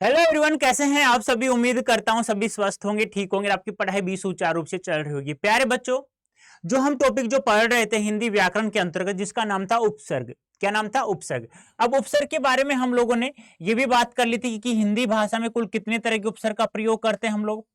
Hello everyone, कैसे हैं आप सभी। उम्मीद करता हूं सभी स्वस्थ होंगे, ठीक होंगे, आपकी पढ़ाई भी सुचारू रूप से चल रही होगी। प्यारे बच्चों, जो हम टॉपिक जो पढ़ रहे थे हिंदी व्याकरण के अंतर्गत, जिसका नाम था उपसर्ग। क्या नाम था? उपसर्ग। अब उपसर्ग के बारे में हम लोगों ने ये भी बात कर ली थी कि हिंदी भाषा में कुल कितने तरह के उपसर्ग का प्रयोग करते हैं हम लोग।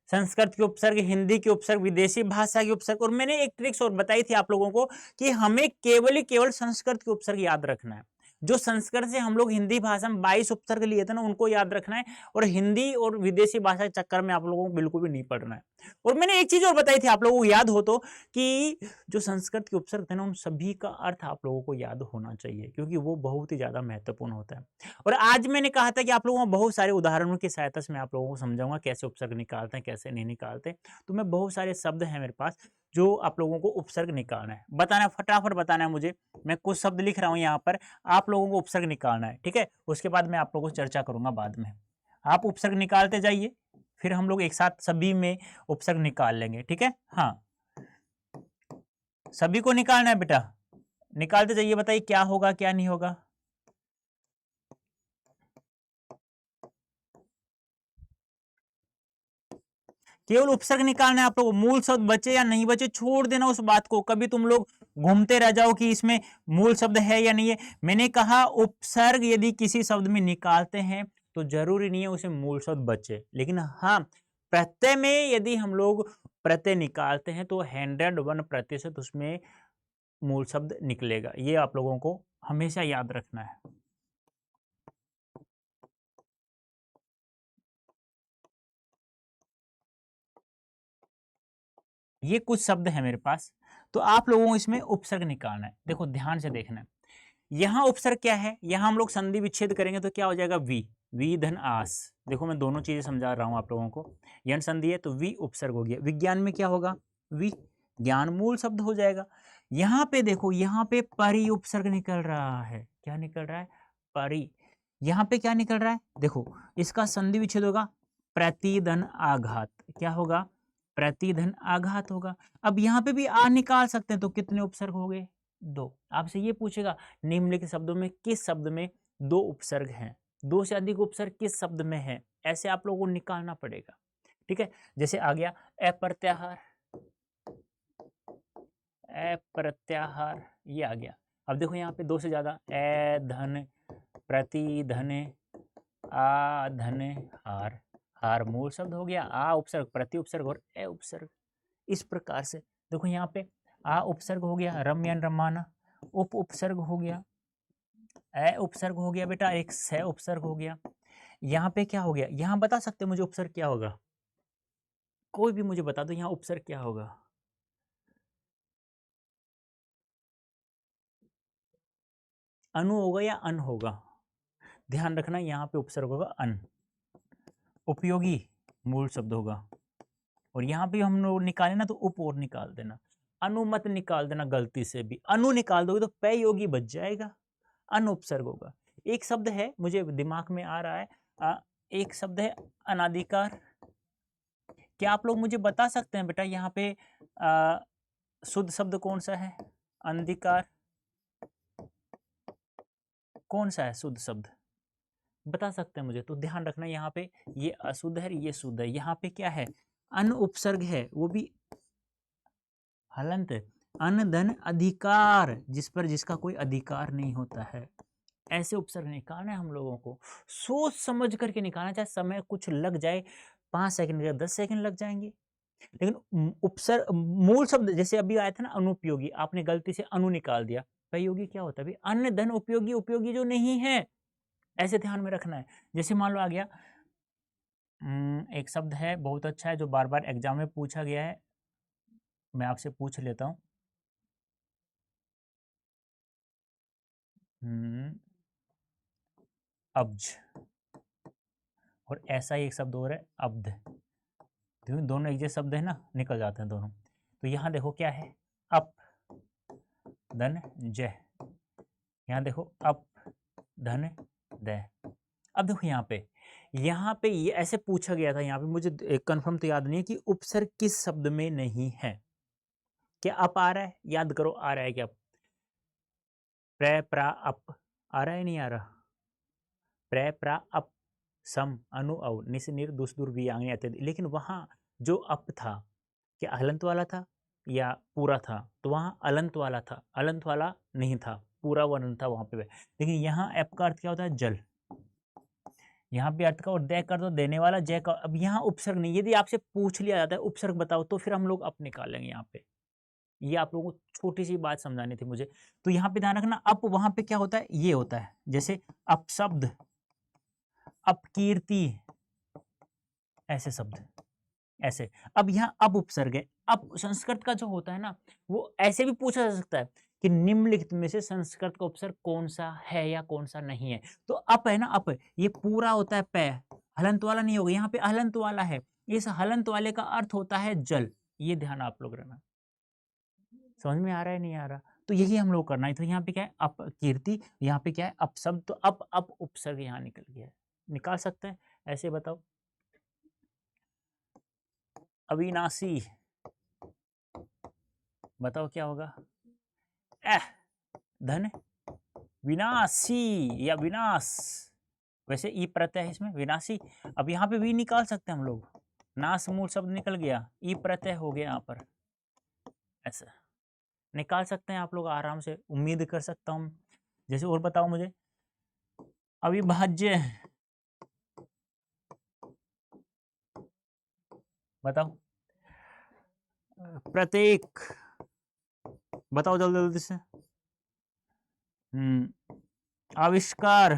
संस्कृत के उपसर्ग, हिंदी के उपसर्ग, विदेशी भाषा के उपसर्ग। और मैंने एक ट्रिक्स और बताई थी आप लोगों को कि हमें केवल ही केवल संस्कृत के उपसर्ग याद रखना है। जो संस्कृत से हम लोग हिंदी भाषा में 22 उपसर्ग लिए थे ना, उनको याद रखना है। और हिंदी और विदेशी भाषा के चक्कर में आप लोगों को बिल्कुल भी नहीं पढ़ना है। और मैंने एक चीज और बताई थी आप लोगों को, याद हो तो, कि जो संस्कृत के उपसर्ग थे ना, उन सभी का अर्थ आप लोगों को याद होना चाहिए, क्योंकि वो बहुत ही ज्यादा महत्वपूर्ण होता है। और आज मैंने कहा था कि आप लोगों को बहुत सारे उदाहरणों की सहायता से मैं आप लोगों को समझाऊंगा कैसे उपसर्ग निकालते हैं, कैसे नहीं निकालते। तो मैं बहुत सारे शब्द हैं मेरे पास, जो आप लोगों को उपसर्ग निकालना है, बताना है, फटाफट बताना है मुझे। मैं कुछ शब्द लिख रहा हूं यहाँ पर, आप लोगों को उपसर्ग निकालना है, ठीक है। उसके बाद मैं आप लोगों को चर्चा करूंगा बाद में। आप उपसर्ग निकालते जाइए, फिर हम लोग एक साथ सभी में उपसर्ग निकाल लेंगे, ठीक है। हाँ, सभी को निकालना है बेटा, निकालते जाइए, बताइए क्या होगा क्या नहीं होगा। केवल उपसर्ग निकालना है आप लोग। मूल शब्द बचे या नहीं बचे छोड़ देना उस बात को। कभी तुम लोग घूमते रह जाओ कि इसमें मूल शब्द है या नहीं है। मैंने कहा उपसर्ग यदि किसी शब्द में निकालते हैं तो जरूरी नहीं है उसे मूल शब्द बचे, लेकिन हाँ, प्रत्यय में यदि हम लोग प्रत्यय निकालते हैं तो 101% उसमें मूल शब्द निकलेगा। ये आप लोगों को हमेशा याद रखना है। ये कुछ शब्द है मेरे पास, तो आप लोगों को इसमें उपसर्ग निकालना है। देखो ध्यान से देखना है, यहां उपसर्ग क्या है, यहां हम लोग संधि विच्छेद करेंगे तो क्या हो जाएगा? वी। वी धन आस। देखो मैं दोनों चीजें समझा रहा हूं आप लोगों को। यन संधि है तो वी उपसर्ग हो गया। विज्ञान में क्या होगा? वी ज्ञान मूल शब्द हो जाएगा। यहां पे देखो, यहां पे परि उपसर्ग निकल रहा है। क्या निकल रहा है? परि। यहां पे क्या निकल रहा है? देखो, इसका संधि विच्छेद होगा प्रतिधन आघात। क्या होगा? प्रतिधन आघात होगा। अब यहां पे भी आ निकाल सकते हैं, तो कितने उपसर्ग हो गए? दो। आपसे ये पूछेगा निम्नलिखित शब्दों में किस शब्द में दो उपसर्ग हैं, दो से अधिक उपसर्ग किस शब्द में है, ऐसे आप लोगों को निकालना पड़ेगा, ठीक है। जैसे आ गया अप्रत्याहार, अप्रत्याहार, ये आ गया। अब देखो यहाँ पे दो से ज्यादा, ए धन, प्रति धन, आ धन, हार। हार मूल शब्द हो गया, आ उपसर्ग, प्रति उपसर्ग और ए उपसर्ग। इस प्रकार से देखो यहाँ पे आ उपसर्ग हो गया, रम्यान रमाना। उप उपसर्ग हो गया, ए उपसर्ग हो गया बेटा, एक से उपसर्ग हो गया। यहाँ पे क्या हो गया? यहाँ बता सकते मुझे उपसर्ग क्या होगा? कोई भी मुझे बता दो यहाँ उपसर्ग क्या होगा। अनु होगा या अन होगा? ध्यान रखना, यहाँ पे उपसर्ग होगा अन। उपयोगी मूल शब्द होगा। और यहाँ पे हम लोग निकाले ना तो उप और निकाल देना। अनु मत निकाल देना गलती से भी। अनु निकाल दोगे तो पे योगी बच जाएगा, अन उपसर्ग होगा। एक शब्द है मुझे दिमाग में आ रहा है, एक शब्द है अनादिकार। क्या आप लोग मुझे बता सकते हैं बेटा यहाँ पे शुद्ध शब्द कौन सा है? अंधिकार कौन सा है शुद्ध शब्द? बता सकते हैं मुझे? तो ध्यान रखना यहाँ पे ये अशुद्ध है, ये शुद्ध है। यहाँ पे क्या है? अन उपसर्ग है, वो भी हलंत। अन धन अधिकार, जिस पर जिसका कोई अधिकार नहीं होता है। ऐसे उपसर्ग निकालना है हम लोगों को, सोच समझ करके निकालना, चाहे समय कुछ लग जाए, 5 सेकंड या 10 सेकंड लग जाएंगे। लेकिन उपसर्ग मूल शब्द जैसे अभी आया था ना अनुपयोगी, आपने गलती से अनु निकाल दिया। उपयोगी क्या होता है? अन्य धन उपयोगी, उपयोगी जो नहीं है, ऐसे ध्यान में रखना है। जैसे मान लो आ गया, एक शब्द है बहुत अच्छा है जो बार बार एग्जाम में पूछा गया है, मैं आपसे पूछ लेता हूँ। अब्ज। और ऐसा ही एक शब्द और है अब्ध। दोनों एक जैसे शब्द है ना, निकल जाते हैं दोनों। तो यहाँ देखो क्या है? अप धन जय। यहाँ देखो अप धन द। अब देखो यहाँ पे ये ऐसे पूछा गया था, यहाँ पे मुझे कंफर्म तो याद नहीं है कि उपसर्ग किस शब्द में नहीं है। क्या अप आ रहा है? याद करो, आ रहा है क्या? प्र प्रा अप आ रहा है नहीं आ रहा? प्र प्रा अप सम, अनु, अव, निस, निर, दुस, दुर, व्यांग इत्यादि। लेकिन वहाँ जो अप था क्या हलंत वाला था या पूरा था? तो वहाँ अलंत वाला था, अलंत वाला नहीं था, पूरा वर्ण था वहाँ पे। लेकिन यहाँ एप का अर्थ क्या होता है? जल। यहाँ पे अर्थ का और दे कर दो देने वाला, जय का। अब यहाँ उपसर्ग नहीं, यदि आपसे पूछ लिया जाता है उपसर्ग बताओ तो फिर हम लोग अप निकालेंगे यहाँ पे। ये आप लोगों को छोटी सी बात समझानी थी मुझे। तो यहाँ पे ध्यान रखना, अप वहां पे क्या होता है? ये होता है, जैसे अपशब्द, अपकीर्ति, ऐसे शब्द ऐसे। अब यहाँ अब उपसर्ग है। अब संस्कृत का जो होता है ना, वो ऐसे भी पूछा जा सकता है कि निम्नलिखित में से संस्कृत का उपसर्ग कौन सा है या कौन सा नहीं है। तो अप है ना, अप ये पूरा होता है पे, हलंत वाला नहीं होगा। यहाँ पे हलंत वाला है, इस हलंत वाले का अर्थ होता है जल। ये ध्यान आप लोग रखना। समझ में आ रहा है नहीं आ रहा? तो यही हम लोग करना है। तो यहाँ पे क्या है? अपकीर्ति, यहाँ पे क्या है? अपशब्द। तो अप उपसर्ग यहाँ निकल गया है। निकाल सकते हैं? ऐसे बताओ। अविनाशी, बताओ क्या होगा? धन विनाशी या विनाश, वैसे ई प्रत्यय है इसमें, विनाशी। अब यहाँ पे भी निकाल सकते हैं हम लोग, नाश मूल शब्द निकल गया, ई प्रत्यय हो गया यहाँ पर, ऐसा निकाल सकते हैं आप लोग आराम से, उम्मीद कर सकता हूँ। जैसे और बताओ मुझे, अविभाज्य, बताओ। प्रत्येक, बताओ जल्दी जल्दी से। आविष्कार,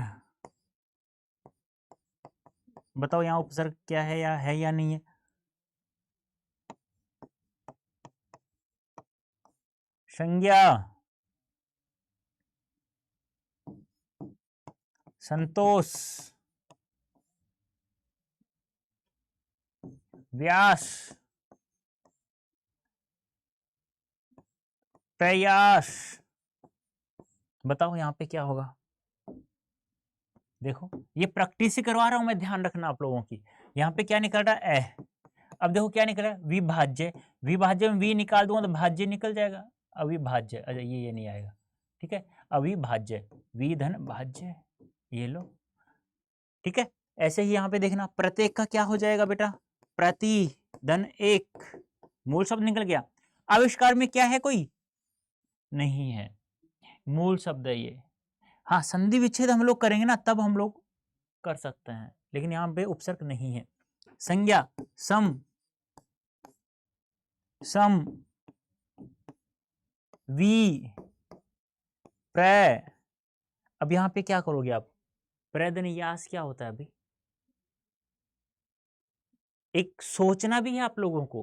बताओ यहाँ उपसर्ग क्या है या नहीं है? संज्ञा, संतोष, व्यास, प्रयास, बताओ यहाँ पे क्या होगा? देखो ये प्रैक्टिस ही करवा रहा हूं मैं, ध्यान रखना आप लोगों की। यहाँ पे क्या निकल रहा है? अब देखो क्या निकल रहा है? विभाज्य, विभाज्य में वी निकाल दूंगा तो भाज्य निकल जाएगा। अविभाज्य, अच्छा ये नहीं आएगा, ठीक है। अविभाज्य, वी धन भाज्य, ये लो, ठीक है। ऐसे ही यहाँ पे देखना, प्रत्येक का क्या हो जाएगा बेटा? प्रति धन एक, मूल शब्द निकल गया। आविष्कार में क्या है? कोई नहीं है, मूल शब्द है ये। हाँ, संधि विच्छेद हम लोग करेंगे ना, तब हम लोग कर सकते हैं, लेकिन यहाँ पे उपसर्ग नहीं है। संज्ञा, सम, सम, वी, प्र। अब यहाँ पे क्या करोगे आप? प्रदनियास क्या होता है? अभी एक सोचना भी है आप लोगों को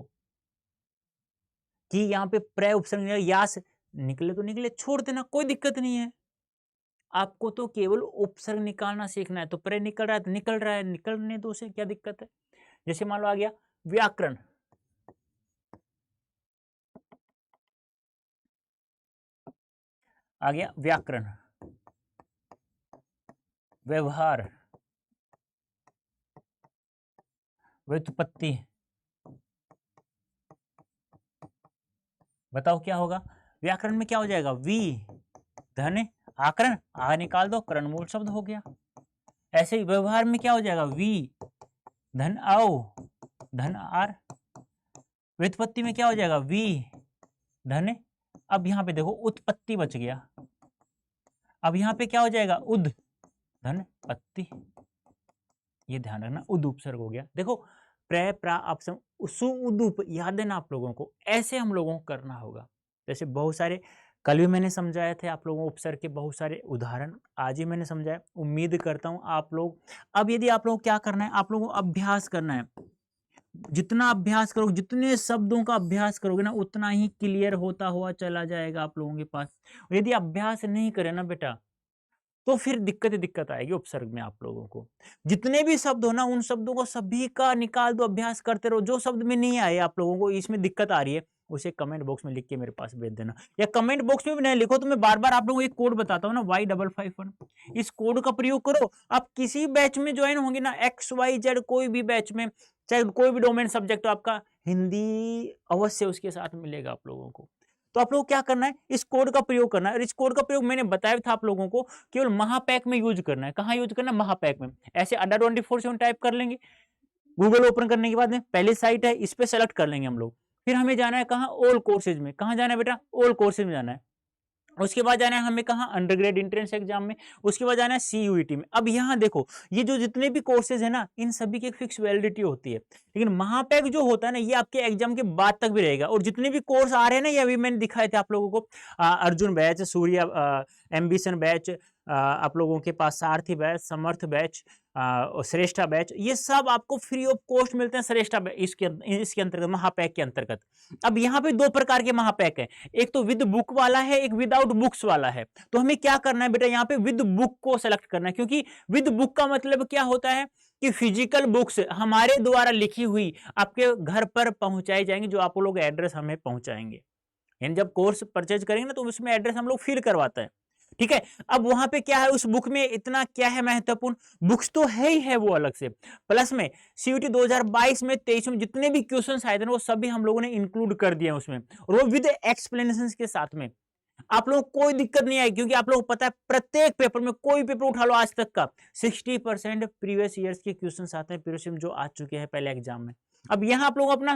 कि यहाँ पे प्र उपसर्ग यास निकले तो निकले, छोड़ देना, कोई दिक्कत नहीं है। आपको तो केवल उपसर्ग निकालना सीखना है। तो प्रे निकल रहा है तो निकल रहा है, निकलने दो, उसे क्या दिक्कत है? जैसे मान लो आ गया व्याकरण, आ गया व्याकरण, व्यवहार, व्युत्पत्ति, बताओ क्या होगा? व्याकरण में क्या हो जाएगा? वी धन आकरण, आ निकाल दो, करण मूल शब्द हो गया। ऐसे ही व्यवहार में क्या हो जाएगा? वी धन आओ धन आर। व्युत्पत्ति में क्या हो जाएगा? वी धन, अब यहाँ पे देखो उत्पत्ति बच गया। अब यहाँ पे क्या हो जाएगा? उद धन पत्ति, ये ध्यान रखना, उद उपसर्ग हो गया। देखो प्र प्रा अपसम सु उद उप, याद है ना आप लोगों को? ऐसे हम लोगों को करना होगा। जैसे बहुत सारे कल भी मैंने समझाए थे आप लोगों को उपसर्ग के बहुत सारे उदाहरण, आज ही मैंने समझाया। उम्मीद करता हूँ आप लोग, अब यदि आप लोग क्या करना है, आप लोगों को अभ्यास करना है। जितना अभ्यास करोगे, जितने शब्दों का अभ्यास करोगे ना, उतना ही क्लियर होता हुआ चला जाएगा आप लोगों के पास। यदि अभ्यास नहीं करे ना बेटा, तो फिर दिक्कत आएगी उपसर्ग में आप लोगों को। जितने भी शब्द हो ना, उन शब्दों को सभी का निकाल दो, अभ्यास करते रहो। जो शब्द में नहीं आए आप लोगों को, इसमें दिक्कत आ रही है, उसे कमेंट बॉक्स में लिख के मेरे पास भेज देना। या कमेंट बॉक्स में भी नहीं लिखो तो मैं बार बार आप लोगों को एक कोड बताता हूँ ना, Y551, इस कोड का प्रयोग करो। आप किसी बैच में ज्वाइन होंगे ना, XYZ कोई भी बैच में, चाहे कोई भी डोमेन सब्जेक्ट हो आपका, हिंदी अवश्य उसके साथ मिलेगा आप लोगों को। तो आप लोगों को क्या करना है, इस कोड का प्रयोग करना है। और इस कोड का प्रयोग मैंने बताया था आप लोगों को केवल महापैक में यूज करना है। कहाँ यूज करना है, महापैक में। ऐसे अड्डा 24 से टाइप कर लेंगे, गूगल ओपन करने के बाद में पहली साइट है इस पे सेलेक्ट कर लेंगे हम लोग। फिर हमें जाना है कहाँ, ऑल कोर्सेज में। कहाँ जाना है बेटा, ऑल कोर्सेज में जाना है। उसके बाद जाना है हमें कहाँ, अंडरग्रेड एंट्रेंस एग्जाम में। उसके बाद जाना है सीयूईटी में। अब यहाँ देखो, ये जो जितने भी कोर्सेज है ना, इन सभी की एक फिक्स वैलिडिटी होती है, लेकिन महापैक जो होता है ना, ये आपके एग्जाम के बाद तक भी रहेगा। और जितने भी कोर्स आ रहे हैं ना, ये अभी मैंने दिखाए थे आप लोगों को, अर्जुन बैच, सूर्य एम्बिशन बैच, आप लोगों के पास सारथी बैच, समर्थ बैच, श्रेष्ठा बैच, ये सब आपको फ्री ऑफ कॉस्ट मिलते हैं श्रेष्ठा इसके अंतर्गत, महापैक के अंतर्गत। अब यहाँ पे दो प्रकार के महापैक है, एक तो विद बुक वाला है, एक विदाउट बुक्स वाला है। तो हमें क्या करना है बेटा, यहाँ पे विद बुक को सेलेक्ट करना है, क्योंकि विद बुक का मतलब क्या होता है कि फिजिकल बुक्स हमारे द्वारा लिखी हुई आपके घर पर पहुंचाई जाएंगी, जो आप लोग एड्रेस हमें पहुंचाएंगे। यानी जब कोर्स परचेज करेंगे ना, तो उसमें एड्रेस हम लोग फिल करवाते हैं, ठीक है। अब वहां पे क्या है, उस बुक में इतना क्या है महत्वपूर्ण, बुक्स तो है ही है वो अलग से, प्लस में सीयूटी 2022 में 23 में जितने भी क्वेश्चंस आए थे ना, वो सभी हम लोगों ने इंक्लूड कर दिए उसमें, और वो विद एक्सप्लेनेशन के साथ में। आप लोग कोई दिक्कत नहीं आएगी, क्योंकि आप लोगों को पता है प्रत्येक पेपर में, कोई पेपर उठा लो आज तक का, 60% प्रीवियस ईयर्स के क्वेश्चंस आते हैं प्रीवियस जो आ चुके हैं पहले एग्जाम में। अब यहाँ आप लोग अपना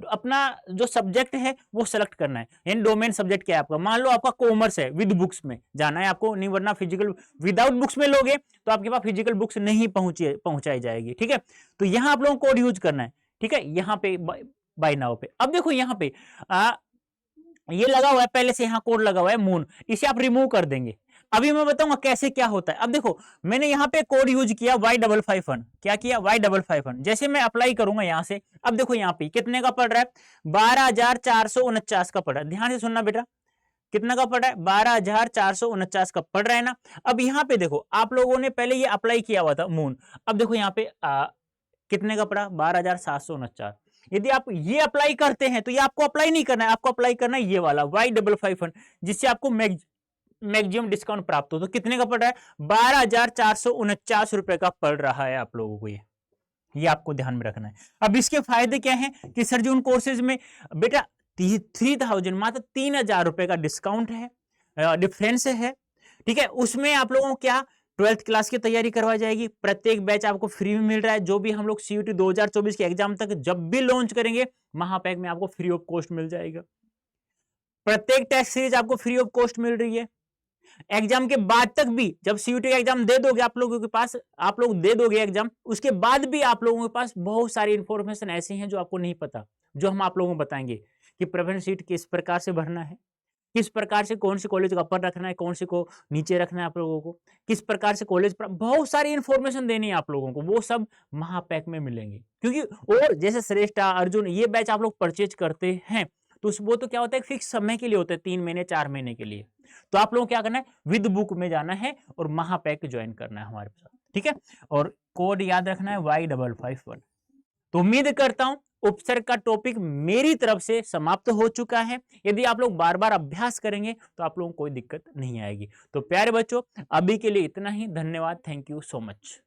अपना जो सब्जेक्ट है वो सेलेक्ट करना है, यानी डोमेन सब्जेक्ट क्या है आपका। मान लो आपका कॉमर्स है, विद बुक्स में जाना है आपको, नहीं वरना फिजिकल, विदाउट बुक्स में लोगे तो आपके पास फिजिकल बुक्स नहीं पहुंचाई जाएगी, ठीक है। तो यहाँ आप लोगों को कोड यूज करना है, ठीक है। यहाँ पे बाय नाउ पे, अब देखो यहाँ पे ये लगा हुआ है, पहले से यहाँ कोड लगा हुआ है मून, इसे आप रिमूव कर देंगे। अभी मैं बताऊंगा कैसे क्या होता है। अब देखो, मैंने यहाँ पे कोड यूज किया Y551, क्या किया, Y551। जैसे मैं अप्लाई करूंगा यहाँ से, अब देखो यहाँ पे कितने का पड़ रहा है, 12,449 का पड़ रहा है। ध्यान से सुनना बेटा, कितना का पड़ रहा है, 12,449 का पड़ रहा है ना। अब यहाँ पे देखो, आप लोगों ने पहले ये अप्लाई किया हुआ था मून, अब देखो यहाँ पे कितने का पड़ा, 12,749। यदि आप ये अप्लाई करते हैं तो ये आपको अप्लाई नहीं करना है, आपको अप्लाई करना है ये वाला Y551, जिससे आपको मैक्सिमम डिस्काउंट प्राप्त हो। तो कितने का पड़ रहा है, 12,449 रुपए का पड़ रहा है आप लोगों को। ये आपको ध्यान में रखना है। अब इसके फायदे क्या हैं कि सर जी उन कोर्सेज में बेटा 3,000 मात्र 3,000 रुपए का डिस्काउंट है, डिफरेंस है, ठीक है। उसमें आप लोगों को क्या 12th क्लास की तैयारी करवाई जाएगी, प्रत्येक बैच आपको फ्री में मिल रहा है। जो भी हम लोग सीयूटी 2024 के एग्जाम तक जब भी लॉन्च करेंगे, महापैक में आपको फ्री ऑफ कॉस्ट मिल जाएगा। प्रत्येक टेस्ट सीरीज आपको फ्री ऑफ कॉस्ट मिल रही है। एग्जाम के बाद तक भी, जब सीयूटी का एग्जाम दे दोगे आप लोगों के पास, आप लोग दे दोगे एग्जाम, उसके बाद भी आप लोगों के पास बहुत सारी इंफॉर्मेशन ऐसी हैं जो आपको नहीं पता, जो हम आप लोगों को बताएंगे कि प्रेफरेंस सीट किस प्रकार से भरना है, किस प्रकार से कौन से कॉलेज का अपर रखना है, कौन से को नीचे रखना है आप लोगों को, किस प्रकार से कॉलेज पर, बहुत सारी इंफॉर्मेशन देनी है आप लोगों को, वो सब महापैक में मिलेंगे। क्योंकि और जैसे श्रेष्ठा, अर्जुन, ये बैच आप लोग परचेज करते हैं तो वो तो क्या होता है, फिक्स समय के लिए होता है, 3 महीने 4 महीने के लिए। तो आप लोगों को क्या करना है, विद बुक में जाना है और महापैक ज्वाइन करना है हमारे साथ, ठीक है। और कोड याद रखना है Y551। तो उम्मीद करता हूं उपसर्ग का टॉपिक मेरी तरफ से समाप्त हो चुका है। यदि आप लोग बार बार अभ्यास करेंगे तो आप लोगों को कोई दिक्कत नहीं आएगी। तो प्यारे बच्चों, अभी के लिए इतना ही। धन्यवाद, थैंक यू सो मच।